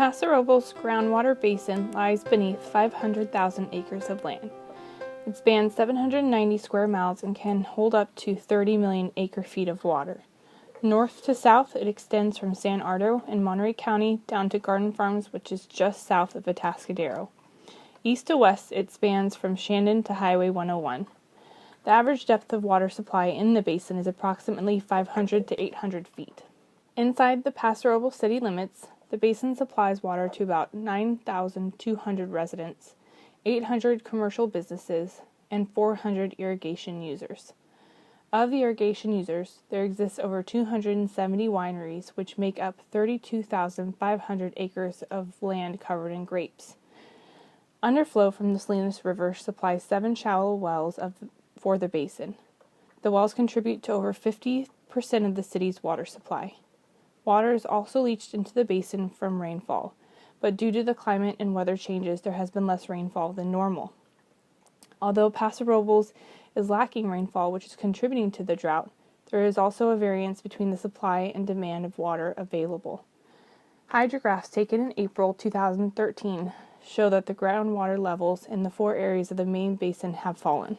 Paso Robles groundwater basin lies beneath 500,000 acres of land. It spans 790 square miles and can hold up to 30 million acre-feet of water. North to south, it extends from San Ardo in Monterey County down to Garden Farms, which is just south of Atascadero. East to west, it spans from Shandon to Highway 101. The average depth of water supply in the basin is approximately 500 to 800 feet. Inside the Paso Robles city limits, the basin supplies water to about 9,200 residents, 800 commercial businesses, and 400 irrigation users. Of the irrigation users, there exists over 270 wineries, which make up 32,500 acres of land covered in grapes. Underflow from the Salinas River supplies 7 shallow wells for the basin. The wells contribute to over 50% of the city's water supply. Water is also leached into the basin from rainfall, but due to the climate and weather changes, there has been less rainfall than normal. Although Paso Robles is lacking rainfall, which is contributing to the drought, there is also a variance between the supply and demand of water available. Hydrographs taken in April 2013 show that the groundwater levels in the 4 areas of the main basin have fallen.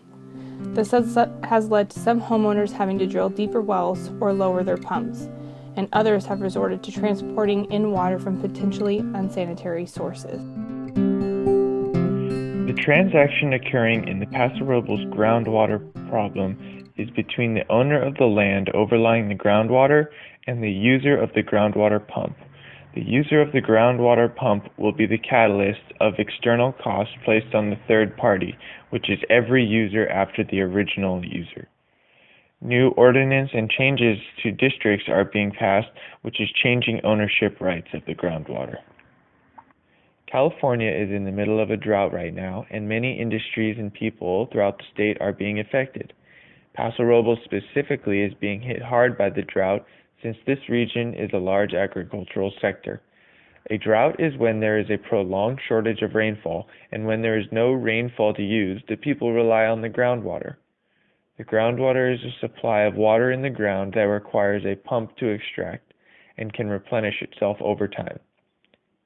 This has led to some homeowners having to drill deeper wells or lower their pumps, and others have resorted to transporting in water from potentially unsanitary sources. The transaction occurring in the Paso Robles groundwater problem is between the owner of the land overlying the groundwater and the user of the groundwater pump. The user of the groundwater pump will be the catalyst of external costs placed on the third party, which is every user after the original user. New ordinance and changes to districts are being passed, which is changing ownership rights of the groundwater. California is in the middle of a drought right now, and many industries and people throughout the state are being affected. Paso Robles specifically is being hit hard by the drought since this region is a large agricultural sector. A drought is when there is a prolonged shortage of rainfall, and when there is no rainfall to use, the people rely on the groundwater. The groundwater is a supply of water in the ground that requires a pump to extract and can replenish itself over time.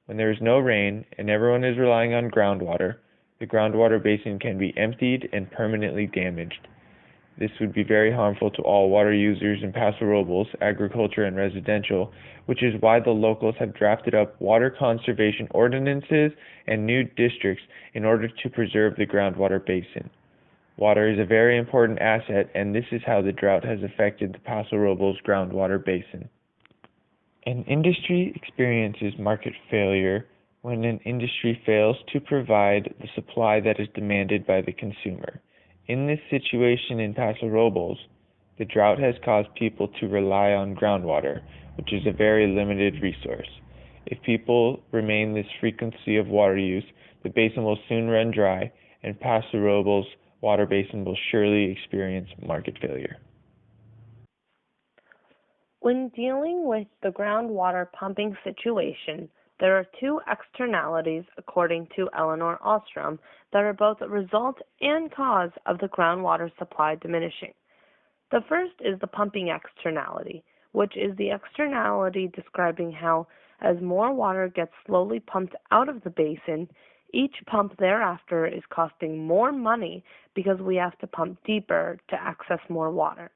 When there is no rain and everyone is relying on groundwater, the groundwater basin can be emptied and permanently damaged. This would be very harmful to all water users in Paso Robles, agriculture and residential, which is why the locals have drafted up water conservation ordinances and new districts in order to preserve the groundwater basin. Water is a very important asset, and this is how the drought has affected the Paso Robles groundwater basin. An industry experiences market failure when an industry fails to provide the supply that is demanded by the consumer. In this situation in Paso Robles, the drought has caused people to rely on groundwater, which is a very limited resource. If people remain this frequency of water use, the basin will soon run dry, and Paso Robles water basin will surely experience market failure. When dealing with the groundwater pumping situation, there are 2 externalities, according to Eleanor Ostrom, that are both a result and cause of the groundwater supply diminishing. The first is the pumping externality, which is the externality describing how, as more water gets slowly pumped out of the basin, each pump thereafter is costing more money because we have to pump deeper to access more water.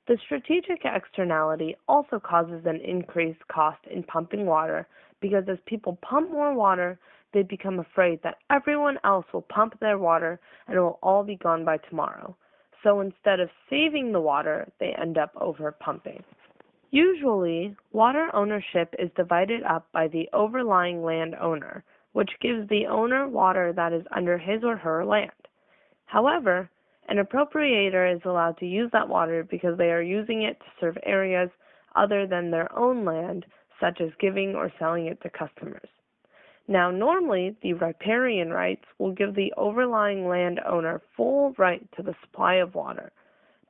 The strategic externality also causes an increased cost in pumping water because as people pump more water, they become afraid that everyone else will pump their water and it will all be gone by tomorrow. So instead of saving the water, they end up over pumping. Usually, water ownership is divided up by the overlying landowner, which gives the owner water that is under his or her land. However, an appropriator is allowed to use that water because they are using it to serve areas other than their own land, such as giving or selling it to customers. Now, normally, the riparian rights will give the overlying landowner full right to the supply of water,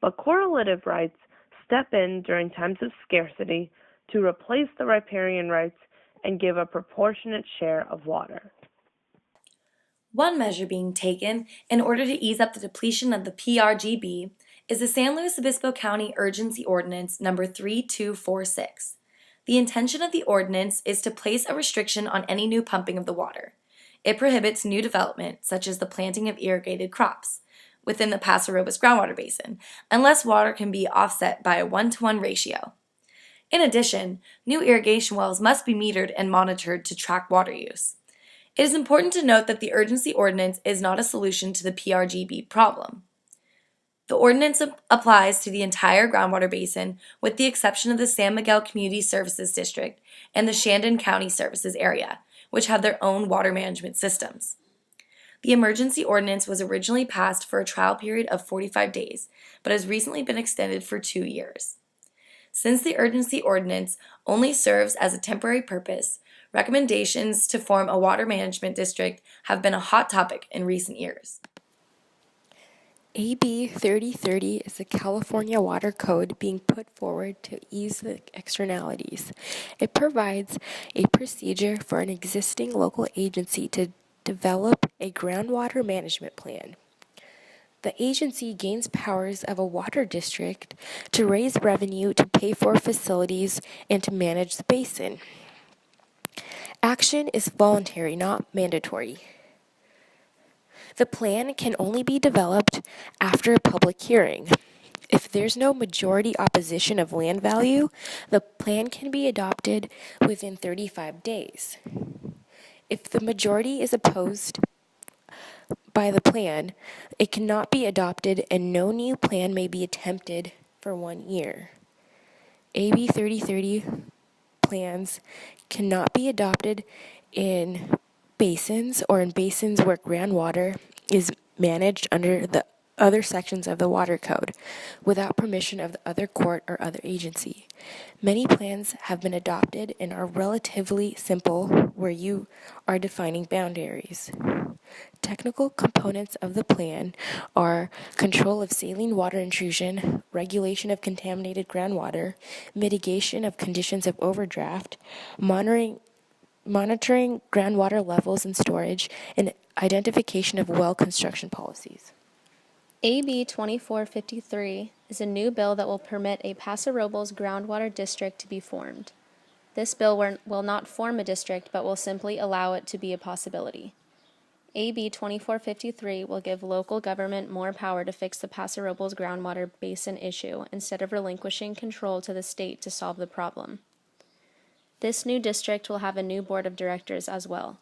but correlative rights step in during times of scarcity to replace the riparian rights and give a proportionate share of water. One measure being taken in order to ease up the depletion of the PRGB is the San Luis Obispo County Urgency Ordinance number 3246. The intention of the ordinance is to place a restriction on any new pumping of the water. It prohibits new development, such as the planting of irrigated crops, within the Paso Robles groundwater basin, unless water can be offset by a 1-to-1 ratio. In addition, new irrigation wells must be metered and monitored to track water use. It is important to note that the urgency ordinance is not a solution to the PRGB problem. The ordinance applies to the entire groundwater basin with the exception of the San Miguel Community Services District and the Shandon County Services Area, which have their own water management systems. The emergency ordinance was originally passed for a trial period of 45 days, but has recently been extended for 2 years. Since the urgency ordinance only serves as a temporary purpose, recommendations to form a water management district have been a hot topic in recent years. AB 3030 is the California Water Code being put forward to ease the externalities. It provides a procedure for an existing local agency to develop a groundwater management plan. The agency gains powers of a water district to raise revenue to pay for facilities and to manage the basin. Action is voluntary, not mandatory. The plan can only be developed after a public hearing. If there's no majority opposition of land value, the plan can be adopted within 35 days. If the majority is opposed by the plan, it cannot be adopted and no new plan may be attempted for 1 year. AB 3030 plans cannot be adopted in basins or in basins where groundwater is managed under the other sections of the Water Code without permission of the other court or other agency. Many plans have been adopted and are relatively simple where you are defining boundaries. Technical components of the plan are control of saline water intrusion, regulation of contaminated groundwater, mitigation of conditions of overdraft, monitoring groundwater levels and storage, and identification of well construction policies. AB 2453 is a new bill that will permit a Paso Robles groundwater district to be formed. This bill will not form a district, but will simply allow it to be a possibility. AB 2453 will give local government more power to fix the Paso Robles groundwater basin issue instead of relinquishing control to the state to solve the problem. This new district will have a new board of directors as well.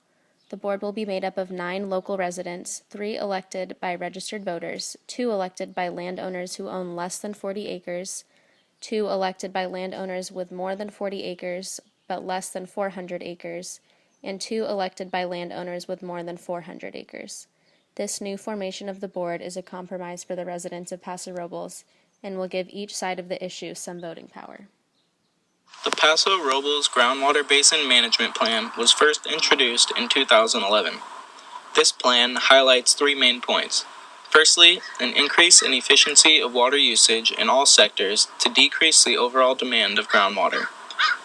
The board will be made up of 9 local residents, 3 elected by registered voters, 2 elected by landowners who own less than 40 acres, 2 elected by landowners with more than 40 acres but less than 400 acres, and 2 elected by landowners with more than 400 acres. This new formation of the board is a compromise for the residents of Paso Robles and will give each side of the issue some voting power. The Paso Robles Groundwater Basin Management Plan was first introduced in 2011. This plan highlights 3 main points. Firstly, an increase in efficiency of water usage in all sectors to decrease the overall demand of groundwater.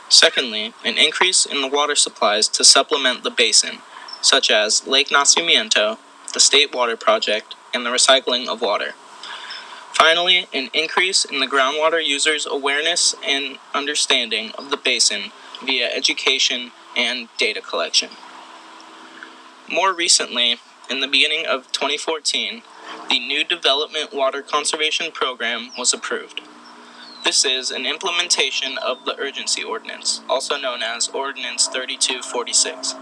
Secondly, an increase in the water supplies to supplement the basin, such as Lake Nacimiento, the State Water Project, and the recycling of water. Finally, an increase in the groundwater users' awareness and understanding of the basin via education and data collection. More recently, in the beginning of 2014, the New Development Water Conservation Program was approved. This is an implementation of the Urgency Ordinance, also known as Ordinance 3246.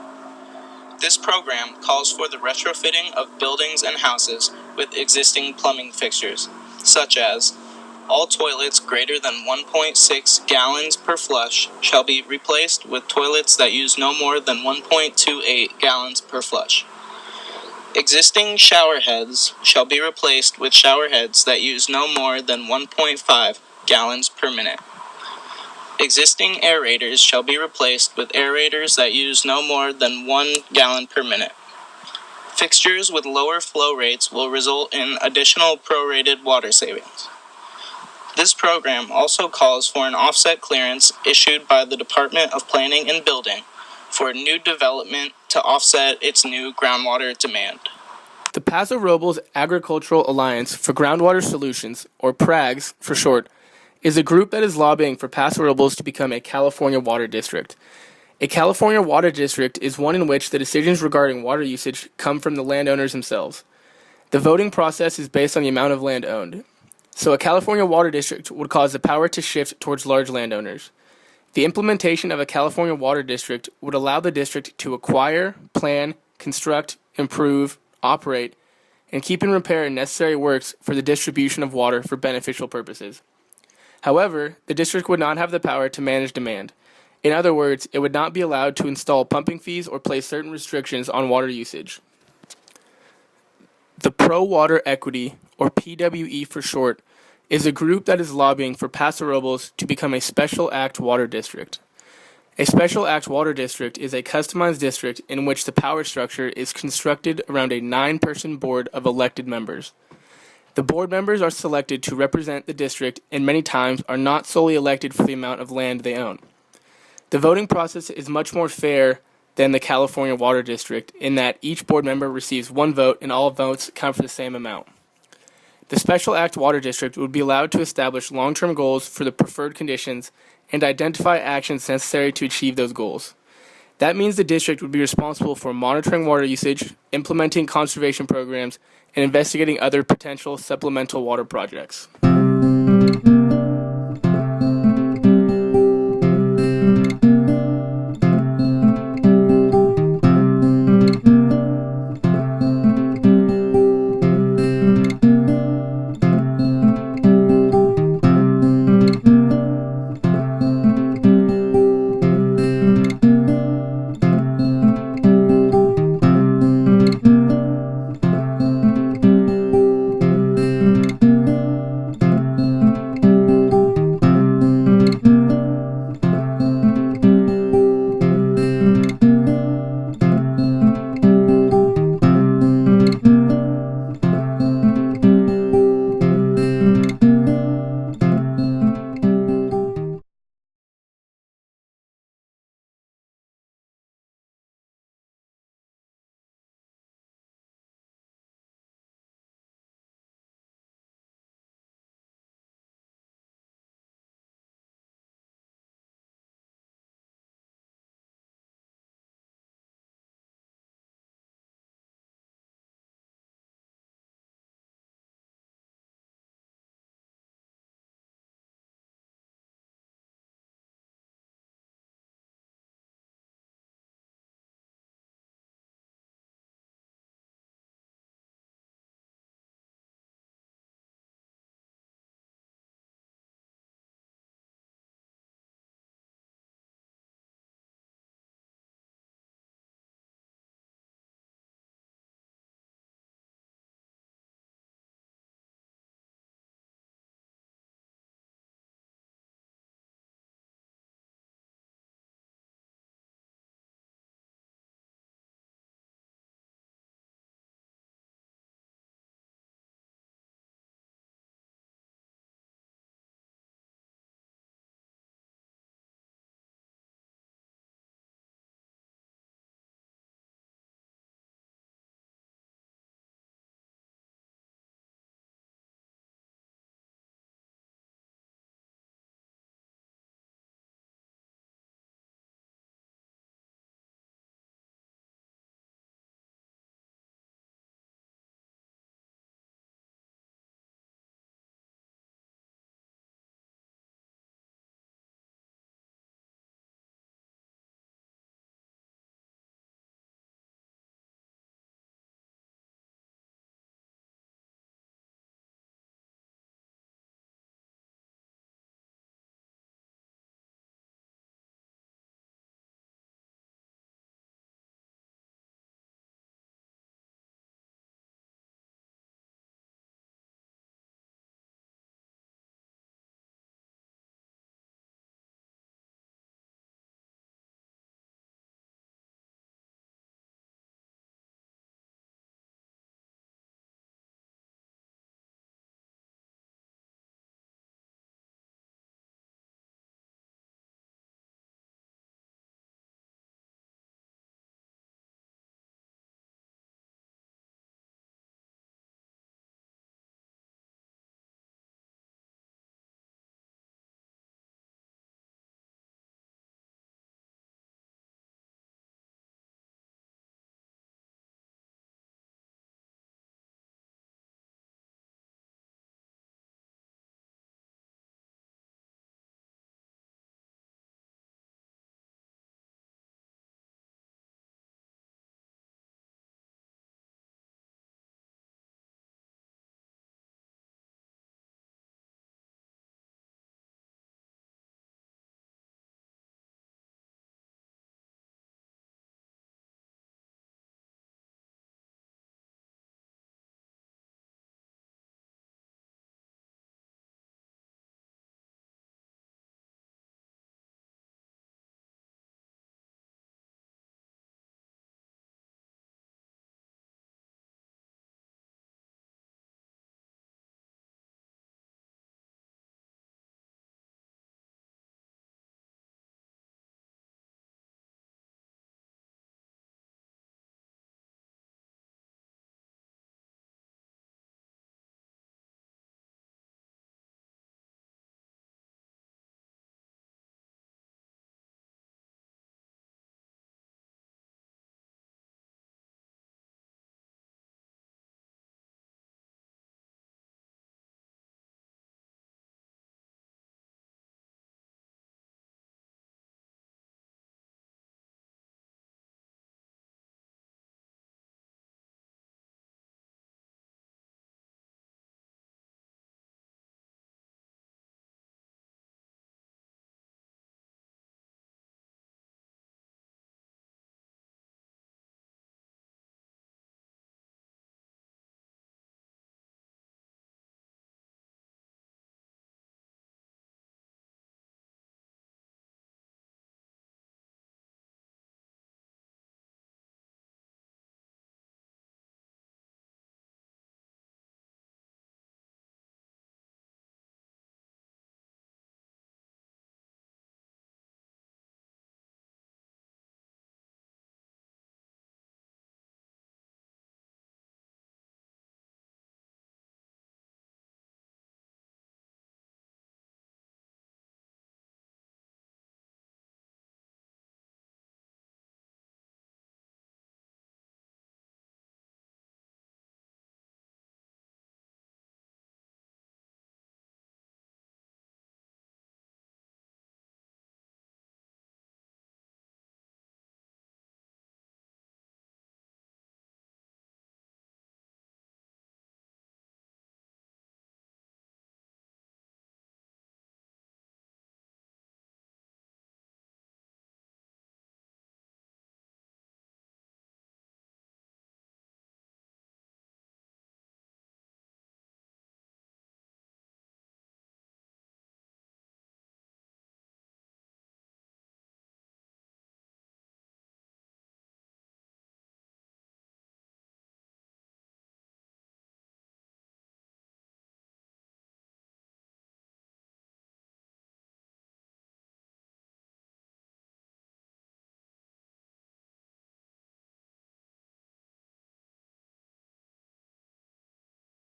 This program calls for the retrofitting of buildings and houses with existing plumbing fixtures, such as all toilets greater than 1.6 gallons per flush shall be replaced with toilets that use no more than 1.28 gallons per flush. Existing shower heads shall be replaced with shower heads that use no more than 1.5 gallons per minute. Existing aerators shall be replaced with aerators that use no more than 1 gallon per minute. Fixtures with lower flow rates will result in additional prorated water savings. This program also calls for an offset clearance issued by the Department of Planning and Building for new development to offset its new groundwater demand. The Paso Robles Agricultural Alliance for Groundwater Solutions, or PRAGS for short, is a group that is lobbying for Paso Robles to become a California water district. A California water district is one in which the decisions regarding water usage come from the landowners themselves. The voting process is based on the amount of land owned. So a California water district would cause the power to shift towards large landowners. The implementation of a California water district would allow the district to acquire, plan, construct, improve, operate, and keep in repair necessary works for the distribution of water for beneficial purposes. However, the district would not have the power to manage demand. In other words, it would not be allowed to install pumping fees or place certain restrictions on water usage. The Pro Water Equity, or PWE for short, is a group that is lobbying for Paso Robles to become a Special Act Water District. A Special Act Water District is a customized district in which the power structure is constructed around a 9-person board of elected members. The board members are selected to represent the district and many times are not solely elected for the amount of land they own. The voting process is much more fair than the California Water District in that each board member receives one vote and all votes count for the same amount. The Special Act Water District would be allowed to establish long-term goals for the preferred conditions and identify actions necessary to achieve those goals. That means the district would be responsible for monitoring water usage, implementing conservation programs, and investigating other potential supplemental water projects.